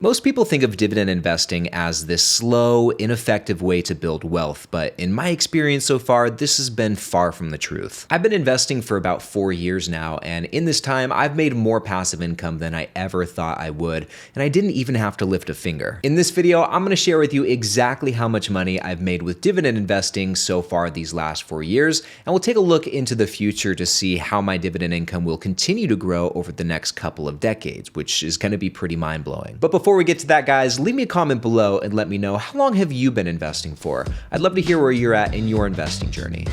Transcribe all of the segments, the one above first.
Most people think of dividend investing as this slow, ineffective way to build wealth, but in my experience so far, this has been far from the truth. I've been investing for about 4 years now, and in this time, I've made more passive income than I ever thought I would, and I didn't even have to lift a finger. In this video, I'm going to share with you exactly how much money I've made with dividend investing so far these last 4 years, and we'll take a look into the future to see how my dividend income will continue to grow over the next couple of decades, which is going to be pretty mind-blowing. But before we get to that, guys, leave me a comment below and let me know, how long have you been investing for? I'd love to hear where you're at in your investing journey.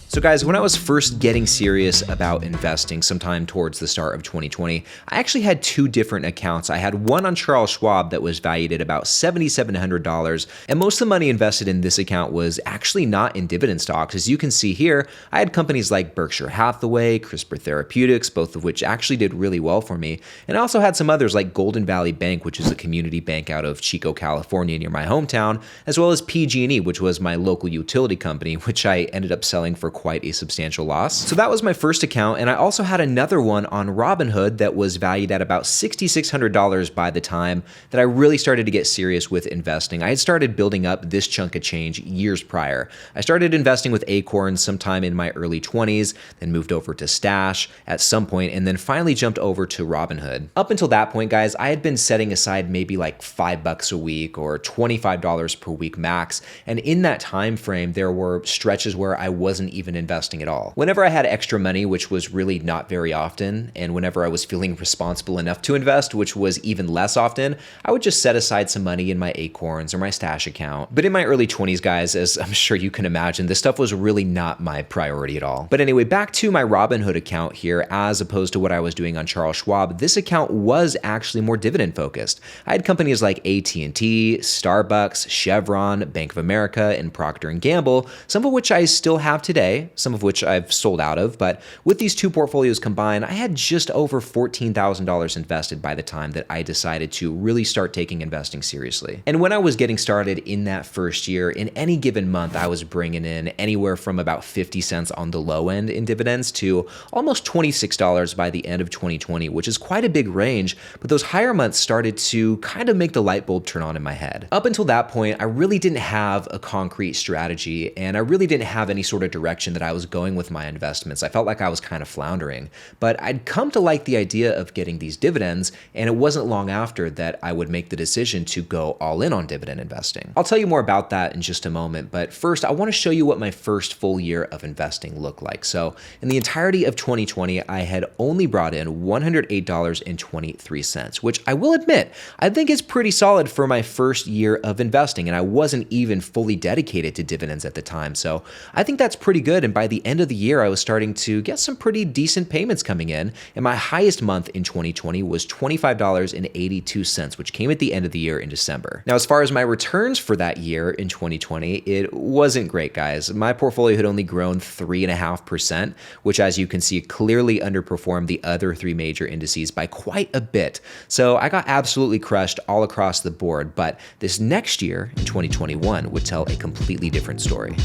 So guys, when I was first getting serious about investing sometime towards the start of 2020, I actually had 2 different accounts. I had one on Charles Schwab that was valued at about $7,700, and most of the money invested in this account was actually not in dividend stocks. As you can see here, I had companies like Berkshire Hathaway, CRISPR Therapeutics, both of which actually did really well for me, and I also had some others like Golden Valley Bank, which is a community bank out of Chico, California, near my hometown, as well as PG&E, which was my local utility company, which I ended up selling for quite a substantial loss. So that was my first account, and I also had another one on Robinhood that was valued at about $6,600 by the time that I really started to get serious with investing. I had started building up this chunk of change years prior. I started investing with Acorns sometime in my early 20s, then moved over to Stash at some point, and then finally jumped over to Robinhood. Up until that point, guys, I had been setting aside maybe like $5 a week or $25 per week max, and in that time frame, there were stretches where I wasn't even investing at all. Whenever I had extra money, which was really not very often, and whenever I was feeling responsible enough to invest, which was even less often, I would just set aside some money in my Acorns or my Stash account. But in my early 20s, guys, as I'm sure you can imagine, this stuff was really not my priority at all. But anyway, back to my Robinhood account here, as opposed to what I was doing on Charles Schwab, this account was actually more dividend focused. I had companies like AT&T, Starbucks, Chevron, Bank of America, and Procter & Gamble, some of which I still have today, some of which I've sold out of, but with these 2 portfolios combined, I had just over $14,000 invested by the time that I decided to really start taking investing seriously. And when I was getting started in that first year, in any given month, I was bringing in anywhere from about 50 cents on the low end in dividends to almost $26 by the end of 2020, which is quite a big range, but those higher months started to kind of make the light bulb turn on in my head. Up until that point, I really didn't have a concrete strategy, and I really didn't have any sort of direction that I was going with my investments. I felt like I was kind of floundering, but I'd come to like the idea of getting these dividends, and it wasn't long after that I would make the decision to go all in on dividend investing. I'll tell you more about that in just a moment, but first I want to show you what my first full year of investing looked like. So in the entirety of 2020, I had only brought in $108.23, which I will admit, I think is pretty solid for my first year of investing, and I wasn't even fully dedicated to dividends at the time, so I think that's pretty good. And by the end of the year, I was starting to get some pretty decent payments coming in, and my highest month in 2020 was $25.82, which came at the end of the year in December. Now, as far as my returns for that year in 2020, it wasn't great, guys. My portfolio had only grown 3.5%, which, as you can see, clearly underperformed the other 3 major indices by quite a bit. So I got absolutely crushed all across the board, but this next year, in 2021, would tell a completely different story.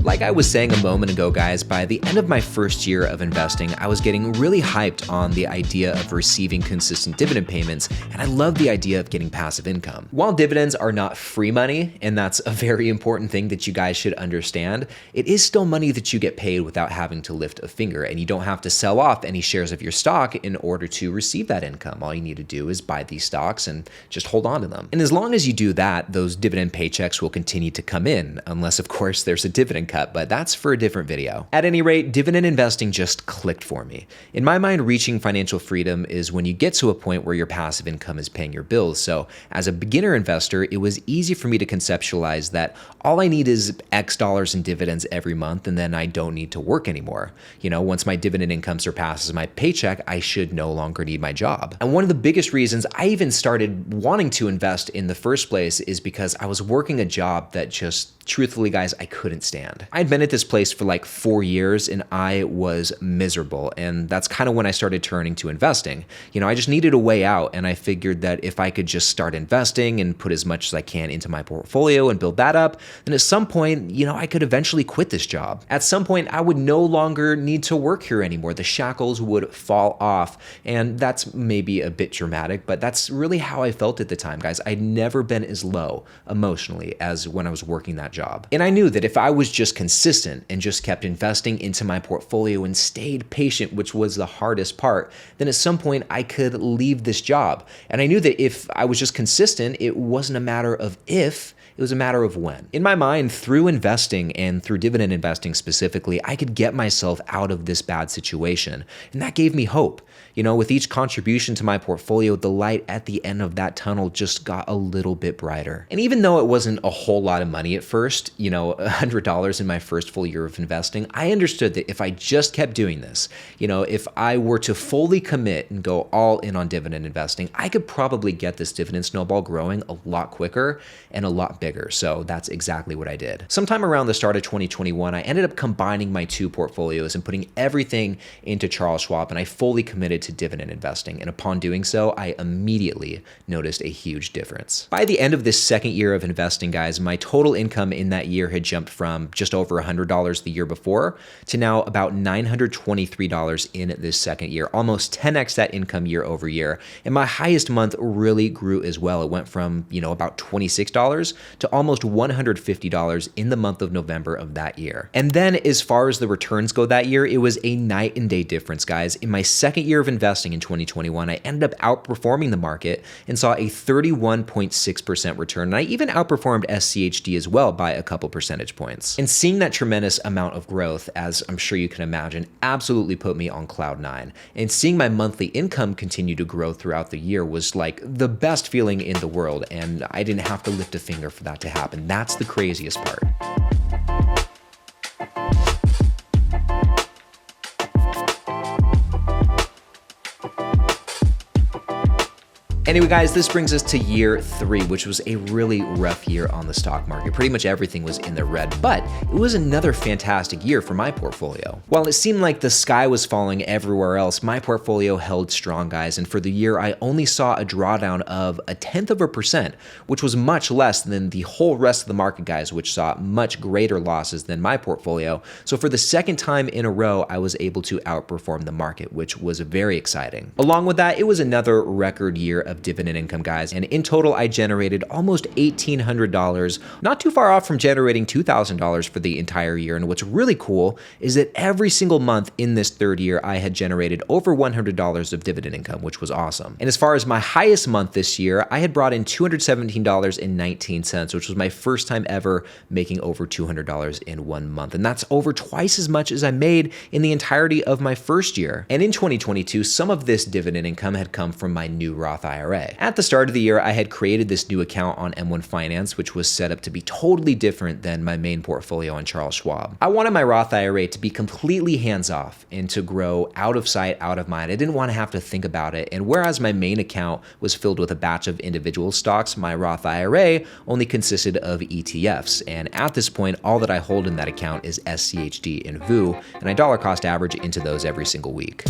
Like I was saying a moment ago, guys, by the end of my first year of investing, I was getting really hyped on the idea of receiving consistent dividend payments, and I love the idea of getting passive income. While dividends are not free money, and that's a very important thing that you guys should understand, it is still money that you get paid without having to lift a finger, and you don't have to sell off any shares of your stock in order to receive that income. All you need to do is buy these stocks and just hold on to them. And as long as you do that, those dividend paychecks will continue to come in, unless of course there's a dividend cut, but that's for a different video. At any rate, dividend investing just clicked for me. In my mind, reaching financial freedom is when you get to a point where your passive income is paying your bills. So as a beginner investor, it was easy for me to conceptualize that all I need is X dollars in dividends every month, and then I don't need to work anymore. You know, once my dividend income surpasses my paycheck, I should no longer need my job. And one of the biggest reasons I even started wanting to invest in the first place is because I was working a job that just, truthfully, guys, I couldn't stand. did. I'd been at this place for like 4 years and I was miserable. And that's kind of when I started turning to investing. I just needed a way out, and I figured that if I could just start investing and put as much as I can into my portfolio and build that up, then at some point, I could eventually quit this job. At some point, I would no longer need to work here anymore. The shackles would fall off. And that's maybe a bit dramatic, but that's really how I felt at the time, guys. I'd never been as low emotionally as when I was working that job. And I knew that if I was just consistent and just kept investing into my portfolio and stayed patient, which was the hardest part, then at some point I could leave this job. And I knew that if I was just consistent, it wasn't a matter of if, it was a matter of when. In my mind, through investing and through dividend investing specifically, I could get myself out of this bad situation. And that gave me hope. With each contribution to my portfolio, the light at the end of that tunnel just got a little bit brighter. And even though it wasn't a whole lot of money at first, $100 in my first full year of investing, I understood that if I just kept doing this, if I were to fully commit and go all in on dividend investing, I could probably get this dividend snowball growing a lot quicker and a lot bigger. So that's exactly what I did. Sometime around the start of 2021, I ended up combining my two portfolios and putting everything into Charles Schwab, and I fully committed to dividend investing. And upon doing so, I immediately noticed a huge difference. By the end of this second year of investing, guys, my total income in that year had jumped from just over $100 the year before to now about $923 in this second year, almost 10x that income year over year. And my highest month really grew as well. It went from, about $26 to almost $150 in the month of November of that year. And then as far as the returns go that year, it was a night and day difference, guys. In my second year of investing in 2021, I ended up outperforming the market and saw a 31.6% return. And I even outperformed SCHD as well by a couple percentage points. And seeing that tremendous amount of growth, as I'm sure you can imagine, absolutely put me on cloud nine. And seeing my monthly income continue to grow throughout the year was like the best feeling in the world. And I didn't have to lift a finger for that to happen. That's the craziest part. Anyway, guys, this brings us to year 3, which was a really rough year on the stock market. Pretty much everything was in the red, but it was another fantastic year for my portfolio. While it seemed like the sky was falling everywhere else, my portfolio held strong, guys, and for the year, I only saw a drawdown of 0.1%, which was much less than the whole rest of the market, guys, which saw much greater losses than my portfolio. So for the second time in a row, I was able to outperform the market, which was very exciting. Along with that, it was another record year of dividend income, guys. And in total, I generated almost $1,800, not too far off from generating $2,000 for the entire year. And what's really cool is that every single month in this third year, I had generated over $100 of dividend income, which was awesome. And as far as my highest month this year, I had brought in $217.19, which was my first time ever making over $200 in 1 month. And that's over twice as much as I made in the entirety of my first year. And in 2022, some of this dividend income had come from my new Roth IRA. At the start of the year, I had created this new account on M1 Finance, which was set up to be totally different than my main portfolio on Charles Schwab. I wanted my Roth IRA to be completely hands-off and to grow out of sight, out of mind. I didn't want to have to think about it. And whereas my main account was filled with a batch of individual stocks, my Roth IRA only consisted of ETFs. And at this point, all that I hold in that account is SCHD and VU, and I dollar cost average into those every single week.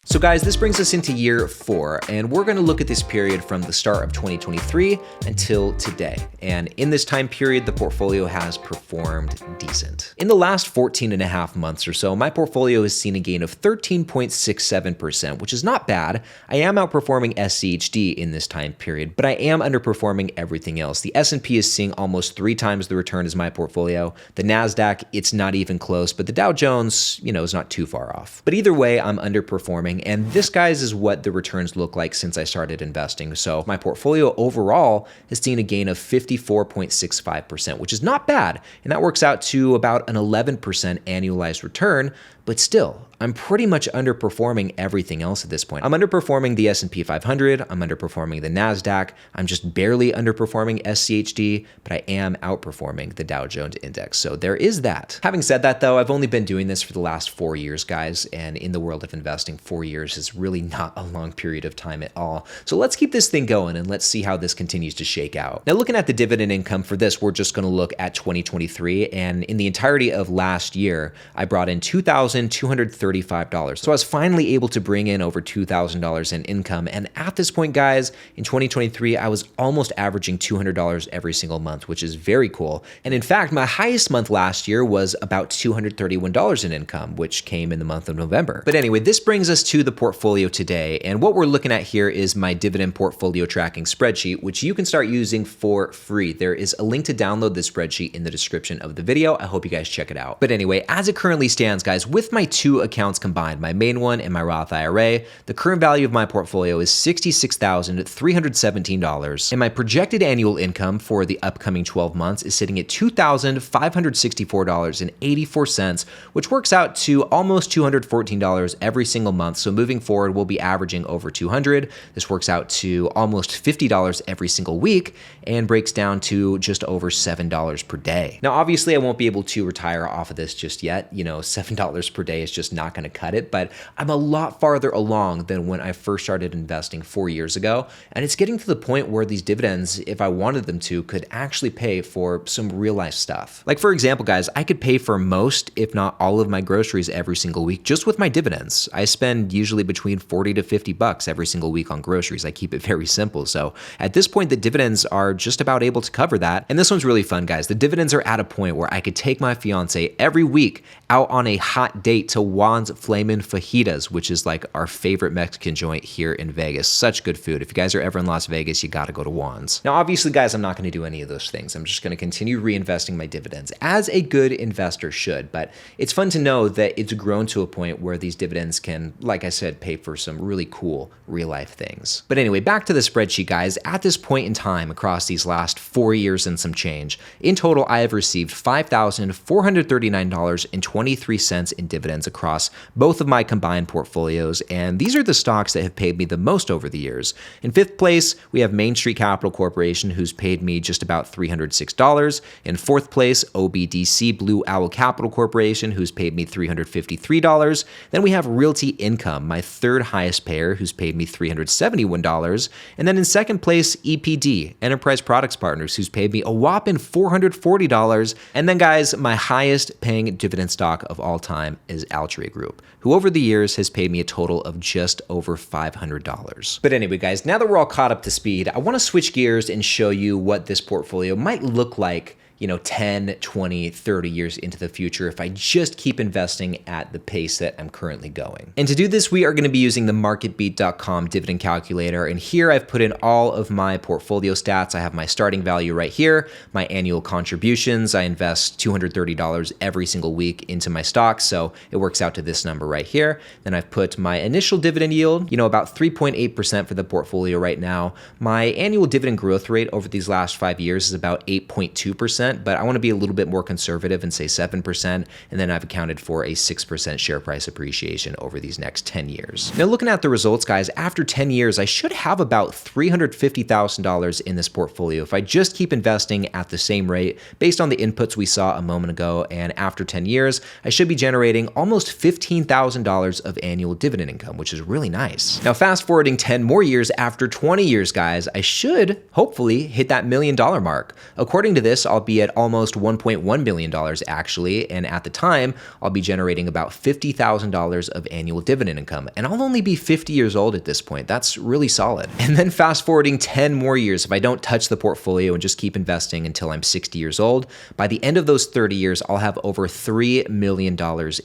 So guys, this brings us into year 4, and we're gonna look at this period from the start of 2023 until today. And in this time period, the portfolio has performed decent. In the last 14 and a half months or so, my portfolio has seen a gain of 13.67%, which is not bad. I am outperforming SCHD in this time period, but I am underperforming everything else. The S&P is seeing almost 3 times the return as my portfolio. The NASDAQ, it's not even close, but the Dow Jones, is not too far off. But either way, I'm underperforming. And this, guys, is what the returns look like since I started investing. So my portfolio overall has seen a gain of 54.65%, which is not bad. And that works out to about an 11% annualized return. but still, I'm pretty much underperforming everything else at this point. I'm underperforming the S&P 500, I'm underperforming the NASDAQ, I'm just barely underperforming SCHD, but I am outperforming the Dow Jones Index. So there is that. Having said that though, I've only been doing this for the last 4 years, guys, and in the world of investing, 4 years is really not a long period of time at all. So let's keep this thing going and let's see how this continues to shake out. Now, looking at the dividend income for this, we're just gonna look at 2023, and in the entirety of last year, I brought in $2,235. So I was finally able to bring in over $2,000 in income. And at this point, guys, in 2023, I was almost averaging $200 every single month, which is very cool. And in fact, my highest month last year was about $231 in income, which came in the month of November. But anyway, this brings us to the portfolio today. And what we're looking at here is my dividend portfolio tracking spreadsheet, which you can start using for free. There is a link to download this spreadsheet in the description of the video. I hope you guys check it out. But anyway, as it currently stands, guys, with my two accounts combined, my main one and my Roth IRA, the current value of my portfolio is $66,317, and my projected annual income for the upcoming 12 months is sitting at $2,564.84, which works out to almost $214 every single month. So moving forward, we'll be averaging over $200. This works out to almost $50 every single week and breaks down to just over $7 per day. Now, obviously, I won't be able to retire off of this just yet. You know, $7 per day is just not going to cut it, but I'm a lot farther along than when I first started investing 4 years ago. And it's getting to the point where these dividends, if I wanted them to, could actually pay for some real life stuff. Like for example, guys, I could pay for most, if not all of my groceries every single week just with my dividends. I spend usually between 40 to 50 bucks every single week on groceries. I keep it very simple. So at this point, the dividends are just about able to cover that. And this one's really fun, guys. The dividends are at a point where I could take my fiance every week out on a hot date to Juan's Flamin' Fajitas, which is like our favorite Mexican joint here in Vegas. Such good food. If you guys are ever in Las Vegas, you gotta go to Juan's. Now, obviously, guys, I'm not gonna do any of those things. I'm just gonna continue reinvesting my dividends as a good investor should, but it's fun to know that it's grown to a point where these dividends can, like I said, pay for some really cool real life things. But anyway, back to the spreadsheet, guys. At this point in time, across these last 4 years and some change, in total, I have received $5,439.23 in dividends across both of my combined portfolios, and these are the stocks that have paid me the most over the years. In fifth place, we have Main Street Capital Corporation, who's paid me just about $306. In fourth place, OBDC Blue Owl Capital Corporation, who's paid me $353. Then we have Realty Income, my third highest payer, who's paid me $371. And then in second place, EPD, Enterprise Products Partners, who's paid me a whopping $440. And then, guys, my highest paying dividend stock of all time is Altria Group, who over the years has paid me a total of just over $500. But anyway, guys, now that we're all caught up to speed, I want to switch gears and show you what this portfolio might look like, 10, 20, 30 years into the future if I just keep investing at the pace that I'm currently going. And to do this, we are going to be using the marketbeat.com dividend calculator. And here I've put in all of my portfolio stats. I have my starting value right here, my annual contributions. I invest $230 every single week into my stocks, so it works out to this number right here. Then I've put my initial dividend yield, about 3.8% for the portfolio right now. My annual dividend growth rate over these last 5 years is about 8.2%. But I want to be a little bit more conservative and say 7%, and then I've accounted for a 6% share price appreciation over these next 10 years. Now, looking at the results, guys, after 10 years, I should have about $350,000 in this portfolio if I just keep investing at the same rate based on the inputs we saw a moment ago, and after 10 years, I should be generating almost $15,000 of annual dividend income, which is really nice. Now, fast forwarding 10 more years, after 20 years, guys, I should hopefully hit that $1 million mark. According to this, I'll be at almost $1.1 million actually, and at the time, I'll be generating about $50,000 of annual dividend income, and I'll only be 50 years old at this point. That's really solid. And then fast forwarding 10 more years, if I don't touch the portfolio and just keep investing until I'm 60 years old, by the end of those 30 years, I'll have over $3 million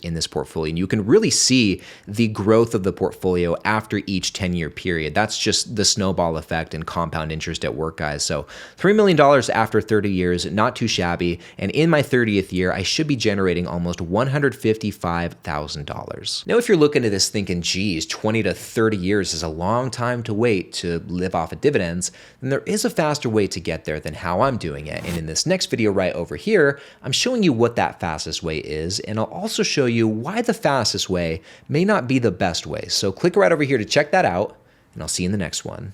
in this portfolio, and you can really see the growth of the portfolio after each 10-year period. That's just the snowball effect and compound interest at work, guys. So $3 million after 30 years, not too too shabby, and in my 30th year, I should be generating almost $155,000. Now, if you're looking at this thinking, geez, 20 to 30 years is a long time to wait to live off of dividends, then there is a faster way to get there than how I'm doing it. And in this next video right over here, I'm showing you what that fastest way is, and I'll also show you why the fastest way may not be the best way. So click right over here to check that out, and I'll see you in the next one.